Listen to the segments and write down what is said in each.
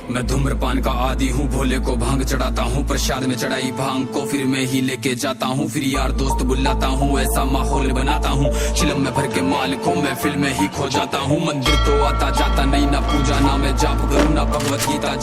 मैं धूम्रपान का आदी हूँ, भोले को भांग चढ़ाता हूँ, प्रसाद में चढ़ाई भांग को फिर मैं ही लेके जाता हूँ, फिर यार दोस्त बुलाता हूँ, ऐसा माहौल बनाता हूँ, चिलम में भर के माल को मैं फिल्म में ही खो जाता हूँ। मंदिर तो आता जाता नहीं, ना पूजा ना मैं जाप करूँ, ना भगवत गीता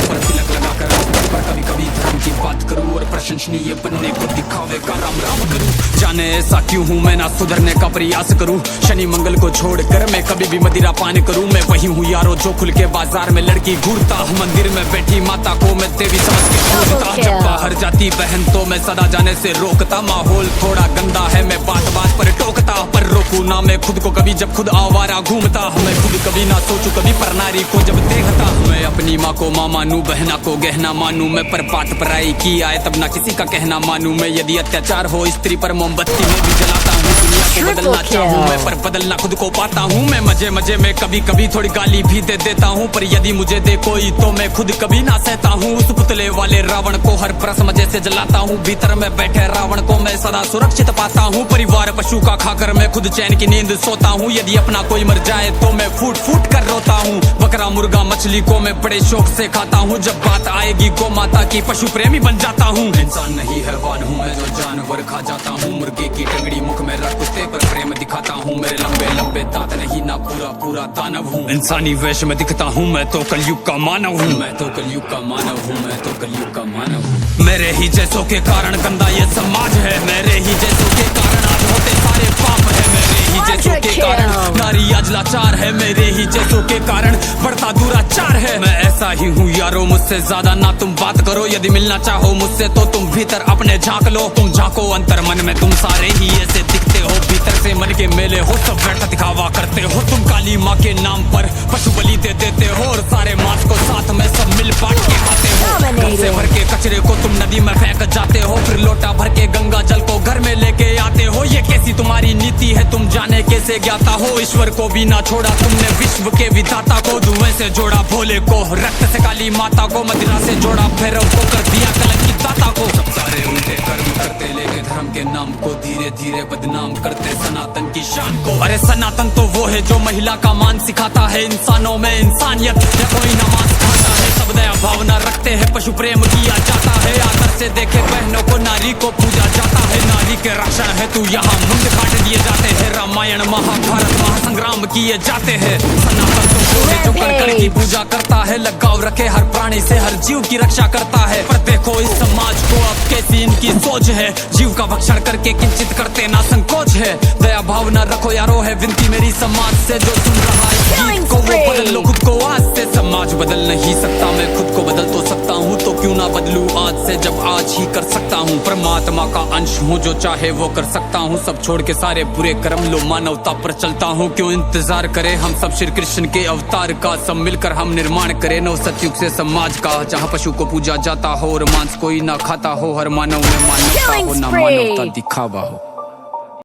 पर तिलक लगा कर पर कभी कभी धर्म की बात करूँ और प्रशंसनीय बनने को दिखावे का राम राम करूँ। जाने ऐसा क्यों हूँ मैं, ना सुधरने का प्रयास करूँ, शनि मंगल को छोड़कर मैं कभी भी मदिरा पान करूँ। मैं वही हूँ यारो जो खुल के बाजार में लड़की घूरता, मंदिर में बैठी माता को मैं देवी समझ के पूजता। जब बाहर जाती बहन तो मैं सदा जाने से रोकता, माहौल थोड़ा गंदा है मैं बात बात पर टोकता, पर रोकू ना मैं खुद को कभी जब खुद आवारा घूमता। मैं खुद कभी ना सोचू कभी पर नारी को जब देखता, मैं अपनी माँ को माँ मानू, बहना को गहना मानू, मैं पर बात पराई की आए तब ना किसी का कहना मानू। मैं यदि अत्याचार हो स्त्री पर मोमबत्ती में भी जलाता हूँ, दुनिया को बदलना चाहूँ मैं पर बदलना खुद को पाता हूँ। मैं मजे मजे में कभी कभी थोड़ी गाली भी दे देता हूँ, पर यदि मुझे दे कोई तो मैं खुद कभी ना सहता हूँ। उस पुतले वाले रावण को हर परस मजे से जलाता हूँ, भीतर में बैठे रावण को मैं सदा सुरक्षित पाता हूँ। परिवार पशु का खाकर मैं खुद चैन की नींद सोता हूँ, यदि अपना कोई मर जाए तो मैं फूट फूट कर रोता हूँ। बकरा मुर्गा मछली को मैं बड़े शौक से खाता हूँ, जब बात आएगी गौ माता की पशु प्रेमी बन जाता हूँ। इंसान नहीं हैवान हूँ मैं जो जानवर खा जाता हूँ, मुर्गे की टंगड़ी मुख में रख कुत्ते पर प्रेम दिखाता हूँ। मेरे लंबे लंबे दांत नहीं ना पूरा पूरा दानव हूँ, इंसानी वेश में दिखता हूँ मैं तो कलयुग का मानव हूँ, मैं तो कलयुग का मानव हूँ, मैं तो कलयुग का मानव हूँ। मेरे ही जैसों के कारण गंदा ये समाज है, मेरे ही जैसों के कारण आज होते सारे पाप है, मेरे ही जैसों के कारण नारी आज लाचार है, मेरे ही जैसों के कारण बढ़ता दुराचार है। मैं ऐसा ही हूँ यारो, मुझसे ज्यादा ना तुम बात करो, यदि मिलना चाहो मुझसे तो तुम भीतर अपने झांक लो। तुम झांको अंतर मन में, तुम सारे ही ऐसे दिखते हो, भीतर से मन के मेले हो, सब बैठा दिखावा करते हो। तुम काली माँ के नाम पर पशु बलि दे देते हो और सारे मांस को साथ में सब मिल बांट के खाते हो। घर से भर के कचरे को तुम नदी में फेंक जाते हो, फिर लोटा भर के गंगा जल को घर में लेके आते हो। ये कैसी तुम्हारी नीति है तुम जाने कैसे ज्ञाता हो, ईश्वर को भी ना छोड़ा तुमने विश्व के विधाता को, धुएं से जोड़ा भोले को, रक्त से काली माता को, मदिरा से जोड़ा भैरव को, कर दिया कलंक की दाता को। सब सारे उल्टे कर्म करते लेके धर्म के नाम को, धीरे धीरे बदनाम करते सनातन की शान को। अरे सनातन तो वो है जो महिला का मान सिखाता है, इंसानों में इंसानियत या कोई नमाज खाता है, सब दया भावना रखते हैं, पशु प्रेम किया जाता है, आदर से देखे बहनों को नारी को पूजा जाता है, नारी के रक्षण है तू यहाँ मुंड काट दिए जाते हैं, रामायण महाभारत महासंग्राम किए जाते हैं। सनातन तो वो है जो कण की पूजा करता है, लगाव रखे हर प्राणी से, हर जीव की रक्षा करता है। पर देखो इस समाज को अब कैसी इनकी सोच है, जीव का भक्षण करके किंचित करते ना संकोच है। दया भावना रखो यारो है विनती मेरी समाज से, जो सुन रहा है गीत को वो बदल लो खुद को आज से। समाज बदल नहीं सकता मैं खुद को बदल तो सकता हूँ, तो क्यों ना बदलूं आज से जब आज ही कर सकता हूँ। परमात्मा का अंश हूँ, जो चाहे वो कर सकता हूँ, सब छोड़ के सारे बुरे कर्म लो मानवता पर चलता हूँ। क्यों इंतजार करे हम सब श्री कृष्ण के अवतार का, सब मिलकर हम निर्माण करें नव सतयुग से समाज का, जहाँ पशु को पूजा जाता हो और मांस कोई ना खाता हो, हर मानव में मानवता हो ना मानवता दिखावा हो।